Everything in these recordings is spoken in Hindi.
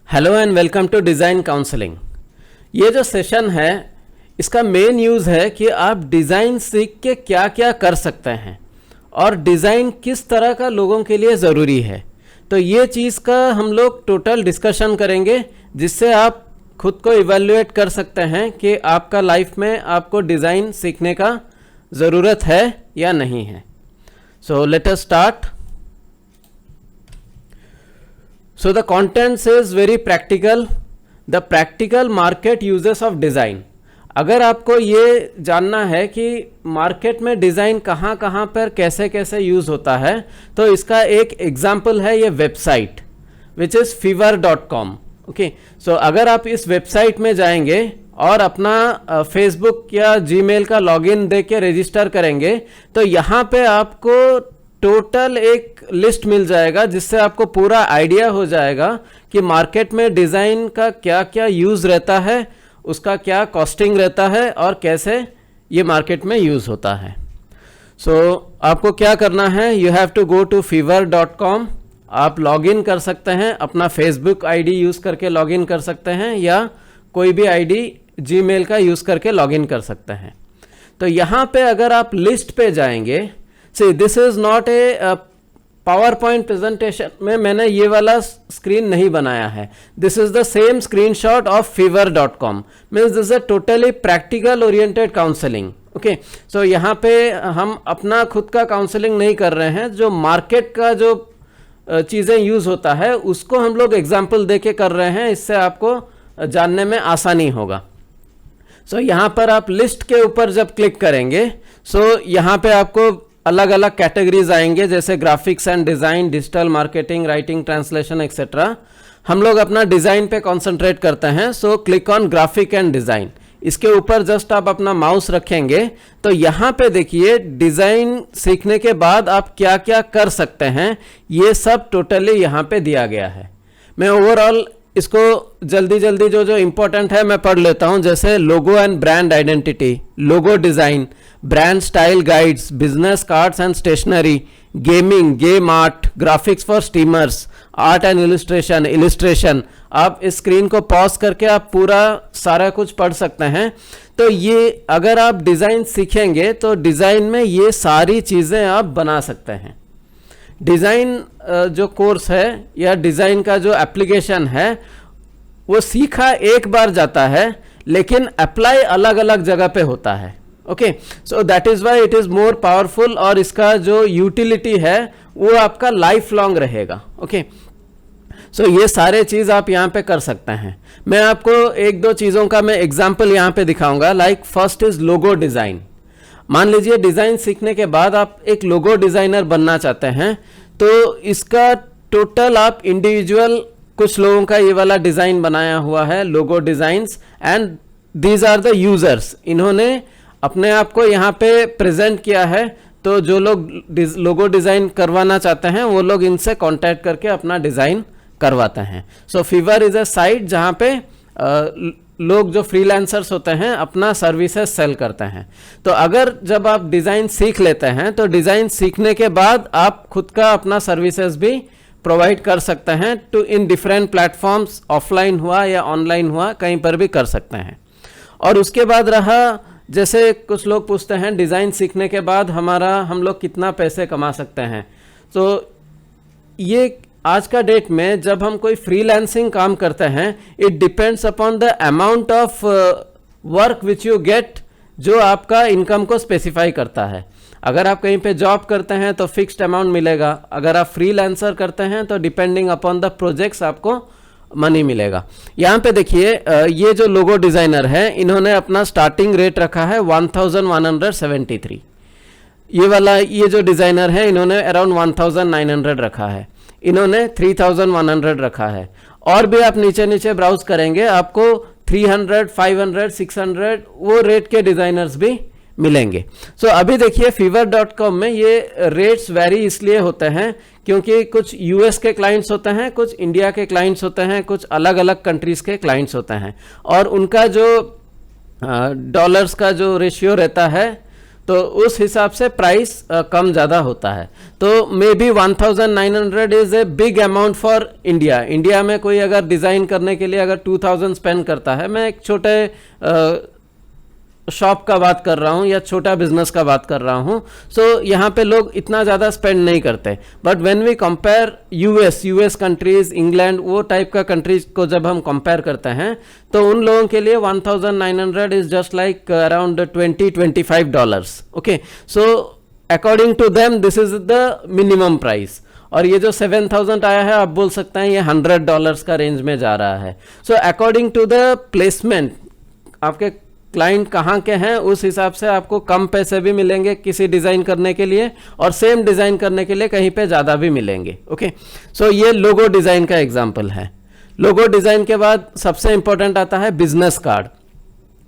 Hello and welcome to design counselling. ये जो सेशन है इसका मेन यूज़ है कि आप डिज़ाइन सीख के क्या क्या कर सकते हैं और डिज़ाइन किस तरह का लोगों के लिए ज़रूरी है। तो ये चीज़ का हम लोग टोटल डिस्कशन करेंगे जिससे आप खुद को इवैल्यूएट कर सकते हैं कि आपका लाइफ में आपको डिज़ाइन सीखने का ज़रूरत है या नहीं है। So let us start. So the contents is very practical, the practical market uses of design। अगर आपको ये जानना है कि मार्केट में डिज़ाइन कहाँ कहाँ पर कैसे कैसे यूज़ होता है तो इसका एक एग्जाम्पल है ये website which is fiverr.com। Okay, so अगर आप इस वेबसाइट में जाएंगे और अपना फेसबुक या जीमेल का लॉगिन दे के रजिस्टर करेंगे तो यहाँ पे आपको टोटल एक लिस्ट मिल जाएगा जिससे आपको पूरा आइडिया हो जाएगा कि मार्केट में डिज़ाइन का क्या क्या यूज़ रहता है, उसका क्या कॉस्टिंग रहता है और कैसे ये मार्केट में यूज़ होता है। सो आपको क्या करना है, you have to go to fiverr.com। आप लॉगिन कर सकते हैं, अपना फेसबुक आईडी यूज़ करके लॉगिन कर सकते हैं या कोई भी आईडी जीमेल का यूज़ करके लॉगिन कर सकते हैं। तो यहाँ पे अगर आप लिस्ट पे जाएंगे, See, this is not a PowerPoint presentation में मैंने ये वाला स्क्रीन नहीं बनाया है। This is the same screenshot of fiverr.com। Means this is a totally practical oriented counseling। Okay, so यहाँ पे हम अपना खुद का काउंसलिंग नहीं कर रहे हैं, जो मार्केट का जो चीज़ें यूज़ होता है उसको हम लोग एग्जाम्पल दे के कर रहे हैं, इससे आपको जानने में आसानी होगा। सो यहाँ पर आप लिस्ट के ऊपर जब क्लिक करेंगे यहाँ पे आपको अलग अलग कैटेगरीज आएंगे जैसे graphics and design, digital marketing, writing, translation etcetera. हम लोग अपना डिज़ाइन पे कंसंट्रेट करते हैं, so click on graphic and design. इसके ऊपर जस्ट आप अपना माउस रखेंगे तो यहाँ पे देखिए डिज़ाइन सीखने के बाद आप क्या क्या कर सकते हैं, ये सब टोटली यहाँ पे दिया गया है। मैं ओवरऑल इसको जल्दी जल्दी जो इम्पोर्टेंट है मैं पढ़ लेता हूँ, जैसे logo and brand identity, logo design, brand style guides, business cards and stationery, gaming, game art, graphics for streamers, art and illustration. आप इस स्क्रीन को पॉज करके आप पूरा सारा कुछ पढ़ सकते हैं। तो ये अगर आप डिज़ाइन सीखेंगे तो डिज़ाइन में ये सारी चीज़ें आप बना सकते हैं। डिज़ाइन जो कोर्स है या डिज़ाइन का जो एप्लीकेशन है वो सीखा एक बार जाता है लेकिन अप्लाई अलग अलग जगह पे होता है। Okay, so that is why it is more powerful और इसका जो यूटिलिटी है वो आपका लाइफ लॉन्ग रहेगा। ओके, सो ये सारे चीज़ आप यहाँ पे कर सकते हैं। मैं आपको एक दो चीज़ों का मैं एग्जाम्पल यहाँ पे दिखाऊंगा। Like first is logo design. मान लीजिए डिज़ाइन सीखने के बाद आप एक लोगो डिज़ाइनर बनना चाहते हैं तो इसका टोटल आप इंडिविजुअल कुछ लोगों का ये वाला डिज़ाइन बनाया हुआ है, logo designs, and these are the users. इन्होंने अपने आप को यहाँ पे प्रेजेंट किया है, तो जो लोग लोगो डिज़ाइन करवाना चाहते हैं वो लोग इनसे कांटेक्ट करके अपना डिज़ाइन करवाते हैं। सो फिवर इज़ अ साइट जहाँ पे लोग जो फ्रीलांसर्स होते हैं अपना सर्विसेज सेल करते हैं। तो अगर जब आप डिज़ाइन सीख लेते हैं तो डिज़ाइन सीखने के बाद आप खुद का अपना सर्विसेज भी प्रोवाइड कर सकते हैं to in different platforms, offline हुआ या ऑनलाइन हुआ, कहीं पर भी कर सकते हैं। और उसके बाद रहा, जैसे कुछ लोग पूछते हैं डिज़ाइन सीखने के बाद हम लोग कितना पैसे कमा सकते हैं। तो ये आज का डेट में जब हम कोई फ्रीलांसिंग काम करते हैं, it depends upon the amount of work which you get, जो आपका इनकम को स्पेसिफाई करता है। अगर आप कहीं पे जॉब करते हैं तो फिक्स्ड अमाउंट मिलेगा, अगर आप फ्रीलांसर करते हैं तो डिपेंडिंग अपॉन द प्रोजेक्ट्स आपको मनी मिलेगा। यहाँ पे देखिए ये जो लोगो डिज़ाइनर है इन्होंने अपना स्टार्टिंग रेट रखा है 1173। ये जो डिज़ाइनर है इन्होंने अराउंड 1900 रखा है, इन्होंने 3100 रखा है। और भी आप नीचे नीचे ब्राउज करेंगे आपको 300, 500, 600 वो रेट के डिज़ाइनर्स भी मिलेंगे। सो अभी देखिए fiverr.com में ये रेट्स वेरी इसलिए होते हैं क्योंकि कुछ यूएस के क्लाइंट्स होते हैं, कुछ इंडिया के क्लाइंट्स होते हैं, कुछ अलग अलग कंट्रीज़ के क्लाइंट्स होते हैं और उनका जो डॉलर्स का जो रेशियो रहता है तो उस हिसाब से प्राइस कम ज़्यादा होता है। तो may be 1900 is a big amount for India. India में कोई अगर डिज़ाइन करने के लिए अगर 2000 स्पेंड करता है, मैं एक छोटे शॉप का बात कर रहा हूँ या छोटा बिजनेस का बात कर रहा हूँ, सो यहाँ पे लोग इतना ज़्यादा स्पेंड नहीं करते। But when we compare US countries, England, वो टाइप का कंट्रीज को जब हम कंपेयर करते हैं तो उन लोगों के लिए 1900 is just like around $20-25। Okay, so according to them this is the minimum price. और ये जो 7000 आया है, आप बोल सकते हैं ये $100 का रेंज में जा रहा है। So according to the placement, आपके क्लाइंट कहाँ के हैं उस हिसाब से आपको कम पैसे भी मिलेंगे किसी डिज़ाइन करने के लिए, और सेम डिज़ाइन करने के लिए कहीं पे ज़्यादा भी मिलेंगे। ओके, सो ये लोगो डिज़ाइन का एग्जांपल है। लोगो डिज़ाइन के बाद सबसे इंपॉर्टेंट आता है business card.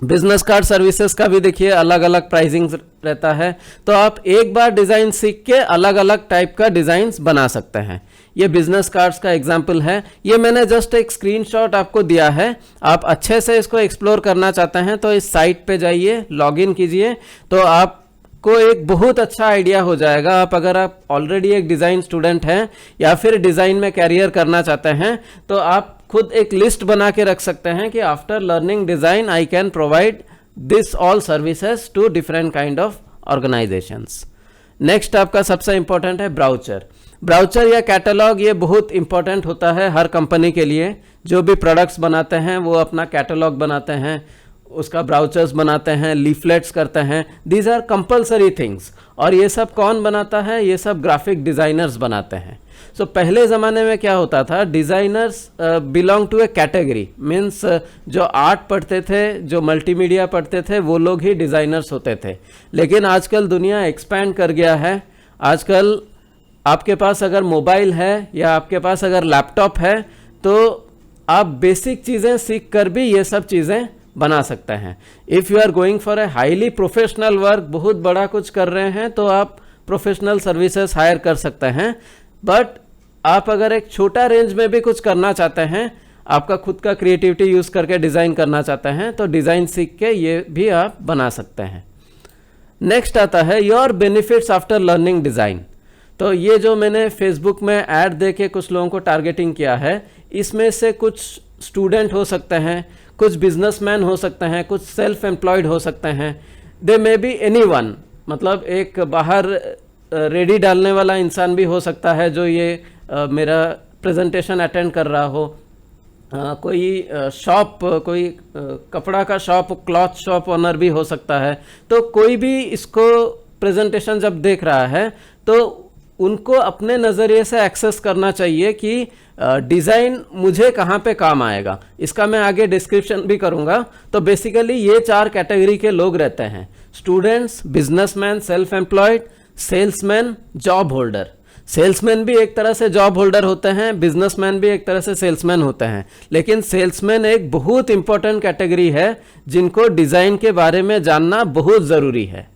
Business card services का भी देखिए अलग अलग प्राइसिंग रहता है। तो आप एक बार डिज़ाइन सीख के अलग अलग टाइप का डिज़ाइंस बना सकते हैं। ये बिजनेस कार्ड्स का एग्जाम्पल है। ये मैंने जस्ट एक स्क्रीनशॉट आपको दिया है। आप अच्छे से इसको एक्सप्लोर करना चाहते हैं तो इस साइट पे जाइए, लॉगिन कीजिए, तो आपको एक बहुत अच्छा आइडिया हो जाएगा। अगर आप ऑलरेडी एक डिज़ाइन स्टूडेंट हैं या फिर डिज़ाइन में कैरियर करना चाहते हैं तो आप खुद एक लिस्ट बना के रख सकते हैं कि after learning design I can provide this all services to different kind of organisations. Next आपका सबसे इंपॉर्टेंट है ब्राउचर। ब्राउचर या कैटलॉग, ये बहुत इंपॉर्टेंट होता है हर कंपनी के लिए। जो भी प्रोडक्ट्स बनाते हैं वो अपना कैटलॉग बनाते हैं, उसका ब्राउचर्स बनाते हैं, लीफलेट्स करते हैं। These are compulsory things. और ये सब कौन बनाता है? ये सब ग्राफिक डिज़ाइनर्स बनाते हैं। सो पहले ज़माने में क्या होता था, designers belong to a category, means जो आर्ट पढ़ते थे, जो मल्टीमीडिया पढ़ते थे, वो लोग ही डिज़ाइनर्स होते थे। लेकिन आजकल दुनिया एक्सपैंड कर गया है। आजकल आपके पास अगर मोबाइल है या आपके पास अगर लैपटॉप है तो आप बेसिक चीज़ें सीख कर भी ये सब चीज़ें बना सकते हैं। If you are going for a highly professional work, बहुत बड़ा कुछ कर रहे हैं, तो आप प्रोफेशनल सर्विसेज हायर कर सकते हैं। बट आप अगर एक छोटा रेंज में भी कुछ करना चाहते हैं, आपका खुद का क्रिएटिविटी यूज़ करके डिज़ाइन करना चाहते हैं, तो डिज़ाइन सीख के ये भी आप बना सकते हैं। नेक्स्ट आता है your benefits after learning design. तो ये जो मैंने फेसबुक में ऐड दे के कुछ लोगों को टारगेटिंग किया है, इसमें से कुछ स्टूडेंट हो सकते हैं, कुछ बिजनेसमैन हो सकते हैं, कुछ सेल्फ एम्प्लॉयड हो सकते हैं, दे मे बी एनीवन, मतलब एक बाहर रेडी डालने वाला इंसान भी हो सकता है जो ये मेरा प्रेजेंटेशन अटेंड कर रहा हो, कोई शॉप, कोई कपड़ा का शॉप, क्लॉथ शॉप ओनर भी हो सकता है। तो कोई भी इसको प्रेजेंटेशन जब देख रहा है तो उनको अपने नज़रिए से एक्सेस करना चाहिए कि डिज़ाइन मुझे कहाँ पे काम आएगा। इसका मैं आगे डिस्क्रिप्शन भी करूँगा। तो बेसिकली ये 4 कैटेगरी के लोग रहते हैं: students, businessman, self employed, salesman, job holder. Salesman भी एक तरह से जॉब होल्डर होते हैं, बिजनेसमैन भी एक तरह से सेल्समैन होते हैं। लेकिन सेल्समैन एक बहुत इंपॉर्टेंट कैटेगरी है जिनको डिज़ाइन के बारे में जानना बहुत ज़रूरी है।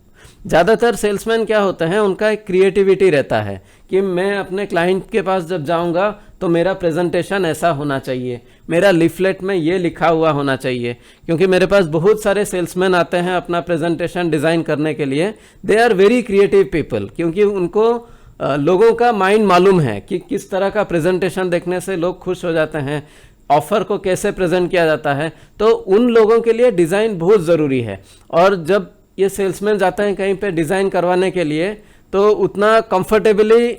ज़्यादातर सेल्समैन क्या होते हैं, उनका एक क्रिएटिविटी रहता है कि मैं अपने क्लाइंट के पास जब जाऊंगा तो मेरा प्रेजेंटेशन ऐसा होना चाहिए, मेरा लीफलेट में ये लिखा हुआ होना चाहिए। क्योंकि मेरे पास बहुत सारे सेल्समैन आते हैं अपना प्रेजेंटेशन डिज़ाइन करने के लिए। They are very creative people, क्योंकि उनको लोगों का माइंड मालूम है कि किस तरह का प्रेजेंटेशन देखने से लोग खुश हो जाते हैं, ऑफ़र को कैसे प्रेजेंट किया जाता है। तो उन लोगों के लिए डिज़ाइन बहुत ज़रूरी है। और जब ये सेल्समैन जाते हैं कहीं पे डिज़ाइन करवाने के लिए तो उतना कंफर्टेबली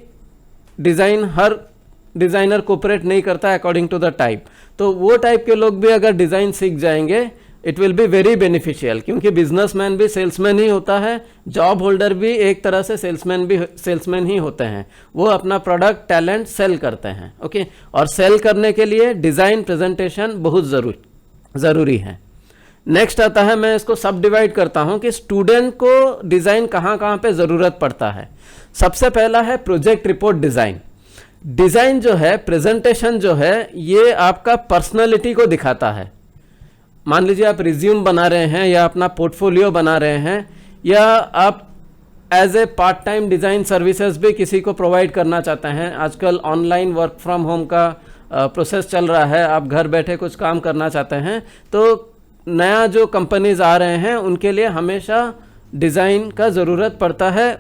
डिज़ाइन हर डिज़ाइनर कोऑपरेट नहीं करता अकॉर्डिंग टू द टाइप। तो वो टाइप के लोग भी अगर डिज़ाइन सीख जाएंगे, it will be very beneficial. क्योंकि बिजनेसमैन भी सेल्समैन ही होता है, जॉब होल्डर भी एक तरह से सेल्समैन ही होते हैं। वो अपना प्रोडक्ट, टैलेंट सेल करते हैं। ओके, और सेल करने के लिए डिज़ाइन, प्रेजेंटेशन बहुत ज़रूरी है। नेक्स्ट आता है, मैं इसको सब डिवाइड करता हूं कि स्टूडेंट को डिज़ाइन कहाँ कहाँ पे ज़रूरत पड़ता है। सबसे पहला है प्रोजेक्ट रिपोर्ट डिज़ाइन। डिज़ाइन जो है, प्रेजेंटेशन जो है, ये आपका पर्सनैलिटी को दिखाता है। मान लीजिए आप रिज्यूम बना रहे हैं या अपना पोर्टफोलियो बना रहे हैं, या आप as a part time design services भी किसी को प्रोवाइड करना चाहते हैं। आजकल ऑनलाइन वर्क फ्रॉम होम का प्रोसेस चल रहा है, आप घर बैठे कुछ काम करना चाहते हैं। तो नया जो कंपनीज आ रहे हैं उनके लिए हमेशा डिज़ाइन का ज़रूरत पड़ता है,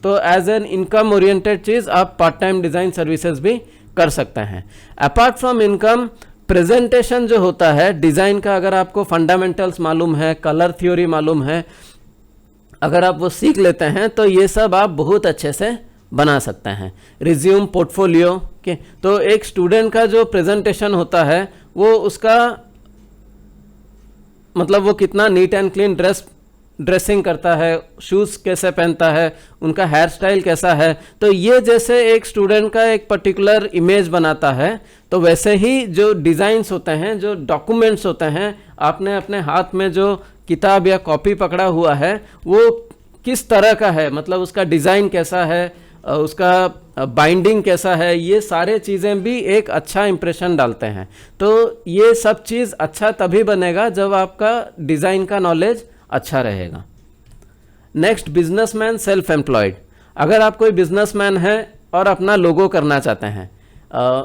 तो एज एन इनकम ओरिएंटेड चीज़ आप पार्ट टाइम डिज़ाइन सर्विसेज भी कर सकते हैं। अपार्ट फ्रॉम इनकम, प्रेजेंटेशन जो होता है डिज़ाइन का, अगर आपको फंडामेंटल्स मालूम है, कलर थ्योरी मालूम है, अगर आप वो सीख लेते हैं तो ये सब आप बहुत अच्छे से बना सकते हैं। रिज्यूम, पोर्टफोलियो के, तो एक स्टूडेंट का जो प्रेजेंटेशन होता है वो उसका मतलब वो कितना नीट एंड क्लीन ड्रेसिंग करता है, शूज़ कैसे पहनता है, उनका हेयर स्टाइल कैसा है, तो ये जैसे एक स्टूडेंट का एक पर्टिकुलर इमेज बनाता है, तो वैसे ही जो डिज़ाइंस होते हैं, जो डॉक्यूमेंट्स होते हैं, आपने अपने हाथ में जो किताब या कॉपी पकड़ा हुआ है वो किस तरह का है, मतलब उसका डिज़ाइन कैसा है, उसका बाइंडिंग कैसा है, ये सारे चीज़ें भी एक अच्छा इंप्रेशन डालते हैं। तो ये सब चीज़ अच्छा तभी बनेगा जब आपका डिज़ाइन का नॉलेज अच्छा रहेगा। Next, businessman self employed. अगर आप कोई बिजनेसमैन है और अपना लोगो करना चाहते हैं,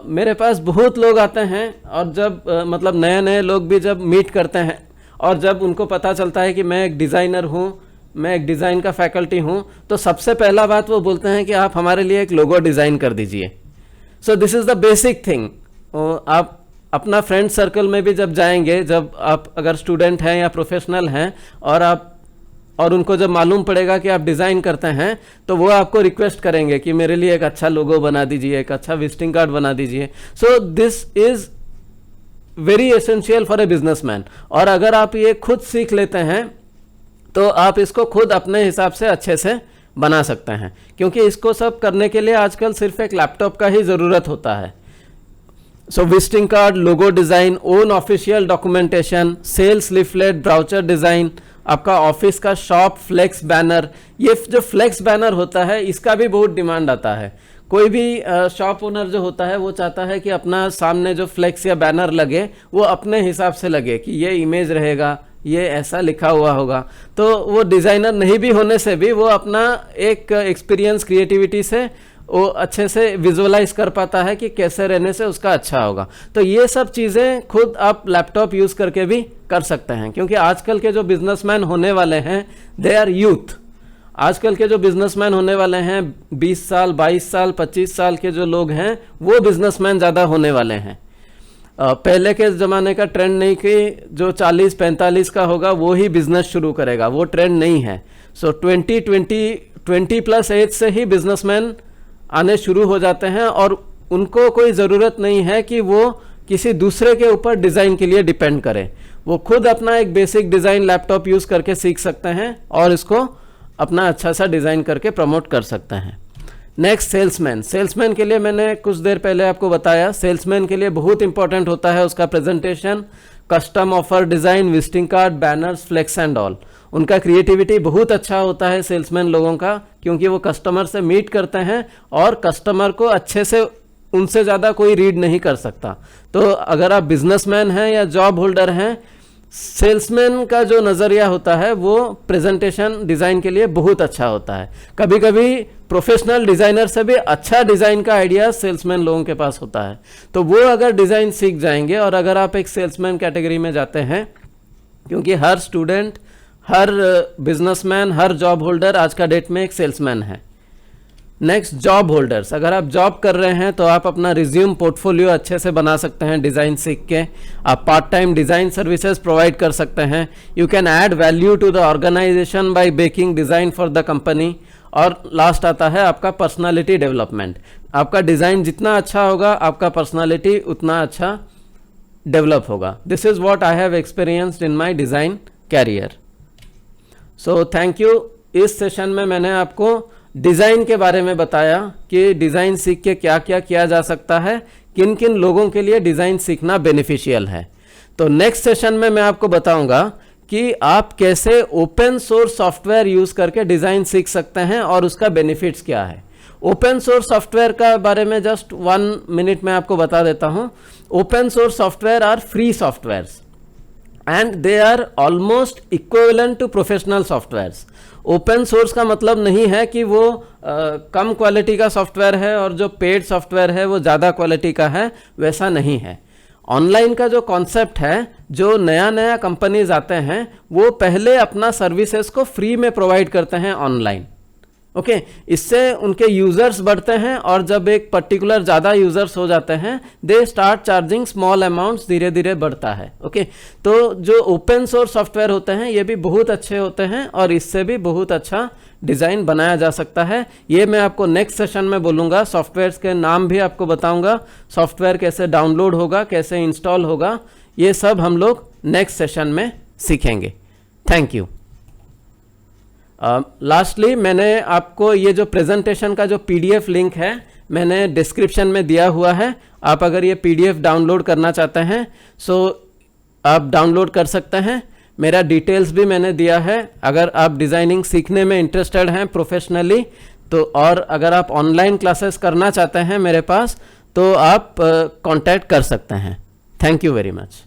मेरे पास बहुत लोग आते हैं और जब मतलब नए नए लोग भी जब मीट करते हैं और जब उनको पता चलता है कि मैं एक डिज़ाइनर हूँ, मैं एक डिज़ाइन का फैकल्टी हूँ, तो सबसे पहला बात वो बोलते हैं कि आप हमारे लिए एक लोगो डिज़ाइन कर दीजिए। So this is the basic thing. आप अपना फ्रेंड सर्कल में भी जब जाएंगे, जब आप अगर स्टूडेंट हैं या प्रोफेशनल हैं और उनको जब मालूम पड़ेगा कि आप डिज़ाइन करते हैं, तो वो आपको रिक्वेस्ट करेंगे कि मेरे लिए एक अच्छा लोगो बना दीजिए, एक अच्छा विजिटिंग कार्ड बना दीजिए। So this is very essential for a businessman. और अगर आप ये खुद सीख लेते हैं तो आप इसको खुद अपने हिसाब से अच्छे से बना सकते हैं, क्योंकि इसको सब करने के लिए आजकल सिर्फ एक लैपटॉप का ही ज़रूरत होता है। So visiting card, logo design, own official documentation, sales leaflet, brochure design, आपका ऑफिस का शॉप फ्लेक्स बैनर। ये जो फ्लेक्स बैनर होता है इसका भी बहुत डिमांड आता है। कोई भी शॉप ओनर जो होता है वो चाहता है कि अपना सामने जो फ्लेक्स या बैनर लगे वो अपने हिसाब से लगे, कि ये इमेज रहेगा, ये ऐसा लिखा हुआ होगा। तो वो डिज़ाइनर नहीं भी होने से भी वो अपना एक एक्सपीरियंस, क्रिएटिविटी से वो अच्छे से विजुअलाइज कर पाता है कि कैसे रहने से उसका अच्छा होगा। तो ये सब चीज़ें खुद आप लैपटॉप यूज़ करके भी कर सकते हैं, क्योंकि आजकल के जो बिजनेसमैन होने वाले हैं दे आर यूथ। आजकल के जो बिजनेसमैन होने वाले हैं 20 साल, 22 साल, 25 साल के जो लोग हैं वो बिजनेसमैन ज़्यादा होने वाले हैं। पहले के ज़माने का ट्रेंड नहीं कि जो 40-45 का होगा वो ही बिजनेस शुरू करेगा, वो ट्रेंड नहीं है। सो 20+ एज से ही बिजनेसमैन आने शुरू हो जाते हैं और उनको कोई ज़रूरत नहीं है कि वो किसी दूसरे के ऊपर डिज़ाइन के लिए डिपेंड करें। वो खुद अपना एक बेसिक डिज़ाइन लैपटॉप यूज़ करके सीख सकते हैं और इसको अपना अच्छा सा डिज़ाइन करके प्रमोट कर सकते हैं। Next, salesman. सेल्समैन के लिए मैंने कुछ देर पहले आपको बताया, सेल्समैन के लिए बहुत इंपॉर्टेंट होता है उसका presentation, custom offer design, visiting card, banners, flex and all. उनका क्रिएटिविटी बहुत अच्छा होता है सेल्समैन लोगों का, क्योंकि वो कस्टमर से मीट करते हैं और कस्टमर को अच्छे से उनसे ज़्यादा कोई रीड नहीं कर सकता। तो अगर आप बिजनेसमैन हैं या जॉब होल्डर हैं, सेल्समैन का जो नज़रिया होता है वो प्रेजेंटेशन डिज़ाइन के लिए बहुत अच्छा होता है। कभी कभी प्रोफेशनल डिज़ाइनर से भी अच्छा डिज़ाइन का आइडिया सेल्समैन लोगों के पास होता है। तो वो अगर डिज़ाइन सीख जाएंगे, और अगर आप एक सेल्समैन कैटेगरी में जाते हैं, क्योंकि हर स्टूडेंट, हर बिजनेसमैन, हर जॉब होल्डर आज का डेट में एक सेल्समैन है। Next, job holders. अगर आप जॉब कर रहे हैं तो आप अपना रिज्यूम, पोर्टफोलियो अच्छे से बना सकते हैं डिज़ाइन सीख के। आप part time design services provide कर सकते हैं। You can add value to the organisation by baking design for the company. और लास्ट आता है आपका पर्सनालिटी डेवलपमेंट। आपका डिज़ाइन जितना अच्छा होगा, आपका पर्सनालिटी उतना अच्छा डेवलप होगा। This is what I have experienced in my design career. So thank you. इस सेशन में मैंने आपको डिज़ाइन के बारे में बताया कि डिज़ाइन सीख के क्या क्या किया जा सकता है, किन किन लोगों के लिए डिज़ाइन सीखना बेनिफिशियल है। तो नेक्स्ट सेशन में मैं आपको बताऊंगा कि आप कैसे ओपन सोर्स सॉफ्टवेयर यूज़ करके डिज़ाइन सीख सकते हैं और उसका बेनिफिट्स क्या है। ओपन सोर्स सॉफ्टवेयर का बारे में जस्ट 1 मिनट में आपको बता देता हूँ। Open source software are free softwares and they are almost equivalent to professional softwares. Open source का मतलब नहीं है कि वो कम क्वालिटी का सॉफ्टवेयर है और जो पेड सॉफ्टवेयर है वो ज़्यादा क्वालिटी का है, वैसा नहीं है। ऑनलाइन का जो कॉन्सेप्ट है, जो नया नया कंपनीज आते हैं वो पहले अपना सर्विसेज को फ्री में प्रोवाइड करते हैं ऑनलाइन। ओके, इससे उनके यूज़र्स बढ़ते हैं और जब एक पर्टिकुलर ज़्यादा यूज़र्स हो जाते हैं they start charging small amounts, धीरे धीरे बढ़ता है। ओके, तो जो ओपन सोर्स सॉफ्टवेयर होते हैं ये भी बहुत अच्छे होते हैं और इससे भी बहुत अच्छा डिज़ाइन बनाया जा सकता है। ये मैं आपको नेक्स्ट सेशन में बोलूँगा, सॉफ्टवेयर्स के नाम भी आपको बताऊँगा, सॉफ्टवेयर कैसे डाउनलोड होगा, कैसे इंस्टॉल होगा, ये सब हम लोग नेक्स्ट सेशन में सीखेंगे। Thank you. लास्टली मैंने आपको ये जो प्रेजेंटेशन का जो पीडीएफ लिंक है मैंने डिस्क्रिप्शन में दिया हुआ है। आप अगर ये पीडीएफ डाउनलोड करना चाहते हैं सो आप डाउनलोड कर सकते हैं। मेरा डिटेल्स भी मैंने दिया है। अगर आप डिज़ाइनिंग सीखने में इंटरेस्टेड हैं प्रोफेशनली तो, और अगर आप ऑनलाइन क्लासेस करना चाहते हैं मेरे पास, तो आप कांटेक्ट कर सकते हैं। Thank you very much.